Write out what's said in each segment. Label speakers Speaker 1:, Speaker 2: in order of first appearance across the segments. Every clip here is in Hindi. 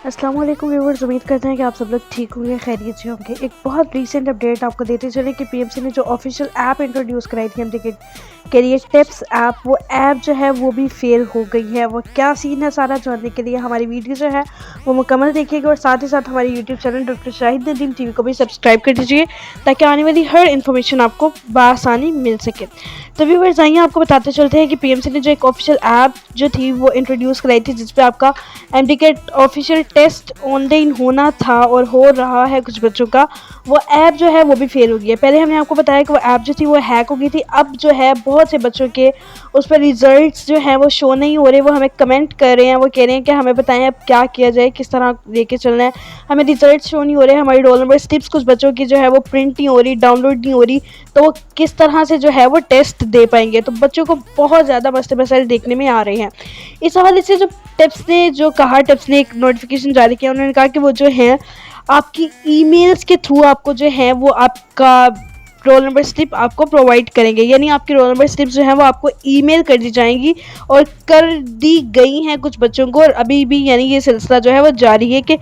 Speaker 1: अस्सलाम वालेकुम व्यूअर्स, उम्मीद करते हैं कि आप सब लोग ठीक होंगे, खैरियत से होंगे। एक बहुत रीसेंट अपडेट आपको देते चले कि पीएमसी ने जो ऑफिशियल ऐप इंट्रोड्यूस कराई थी एमडी कैरियर टिप्स ऐप, वो ऐप जो है वो भी फेल हो गई है। वो क्या सीन है सारा जानने के लिए हमारी वीडियो जो है वो मुकम्मल देखिएगा और साथ ही साथ हमारे YouTube channel doctor Shahid Nadeem TV को भी सब्सक्राइब कर दीजिए ताकि आने वाली हर इन्फॉर्मेशन आपको बआसानी मिल सके। तो व्यूअर्स आइए आपको बताते चलते हैं कि पीएमसी ने जो एक ऑफिशियल ऐप जो थी वो इंट्रोड्यूस कराई थी जिसपे आपका एमडी ऑफिशियल टेस्ट ऑनलाइन होना था और हो रहा है कुछ बच्चों का। वो ऐप जो है वो भी फेल हो गई है। पहले हमने आपको बताया कि वो ऐप जो थी वो हैक हो गई थी। अब जो है बहुत से बच्चों के उस पर रिजल्ट्स जो है वो शो नहीं हो रहे। वो हमें कमेंट कर रहे हैं, वो कह रहे हैं कि हमें बताएं अब क्या किया जाए, किस तरह लेके चलना है। हमें रिजल्ट शो नहीं हो रहे, हमारी रोल नंबर स्लिप्स कुछ बच्चों की जो है वो प्रिंट नहीं हो रही, डाउनलोड नहीं हो रही, तो वो किस तरह से जो है वो टेस्ट दे पाएंगे। तो बच्चों को बहुत ज़्यादा मसले मसाइल देखने में आ रहे हैं। इस हवाले से जो टिप्स ने एक नोटिफिकेशन जारी किया। उन्होंने कहा कि वो जो है आपकी ईमेल्स के थ्रू आपको जो है वो आपका रोल नंबर स्लिप आपको प्रोवाइड करेंगे, यानी आपकी रोल नंबर स्लिप जो है वो आपको ईमेल कर दी जाएंगी और कर दी गई हैं कुछ बच्चों को। और अभी भी यानी ये सिलसिला जो है वो जारी है कि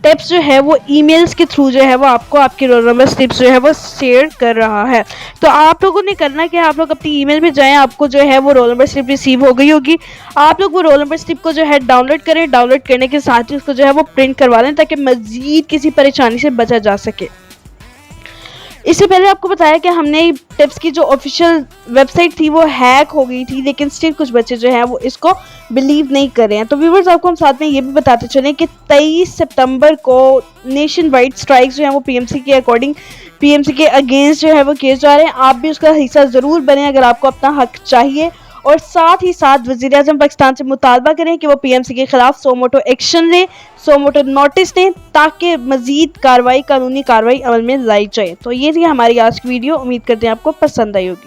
Speaker 1: टिप्स जो है वो ईमेल्स के थ्रू जो है वो आपको आपकी रोल नंबर स्लिप्स जो है वो शेयर कर रहा है। तो आप लोगों ने करना क्या, आप लोग अपनी ईमेल में जाएं, आपको जो है वो रोल नंबर स्लिप रिसीव हो गई होगी। आप लोग वो रोल नंबर स्लिप को जो है डाउनलोड करें, डाउनलोड करने के साथ ही उसको जो है वो प्रिंट करवा लें ताकि मज़ीद किसी परेशानी से बचा जा सके। इससे पहले आपको बताया कि हमने टिप्स की जो ऑफिशियल वेबसाइट थी वो हैक हो गई थी, लेकिन स्टिल कुछ बच्चे जो हैं वो इसको बिलीव नहीं कर रहे हैं। तो व्यूवर्स आपको हम साथ में ये भी बताते चलें कि 23 सितंबर को नेशन वाइड स्ट्राइक्स जो हैं वो पीएमसी के अगेंस्ट जो है वो किए जा रहे हैं। आप भी उसका हिस्सा ज़रूर बने अगर आपको अपना हक चाहिए, और साथ ही साथ वज़ीर-ए-आज़म पाकिस्तान से मुतालबा करें कि वो पीएमसी के खिलाफ सो मोटो एक्शन लें, सो मोटो नोटिस दें ताकि मज़ीद कानूनी कार्रवाई अमल में लाई जाए। तो ये थी हमारी आज की वीडियो, उम्मीद करते हैं आपको पसंद आई होगी।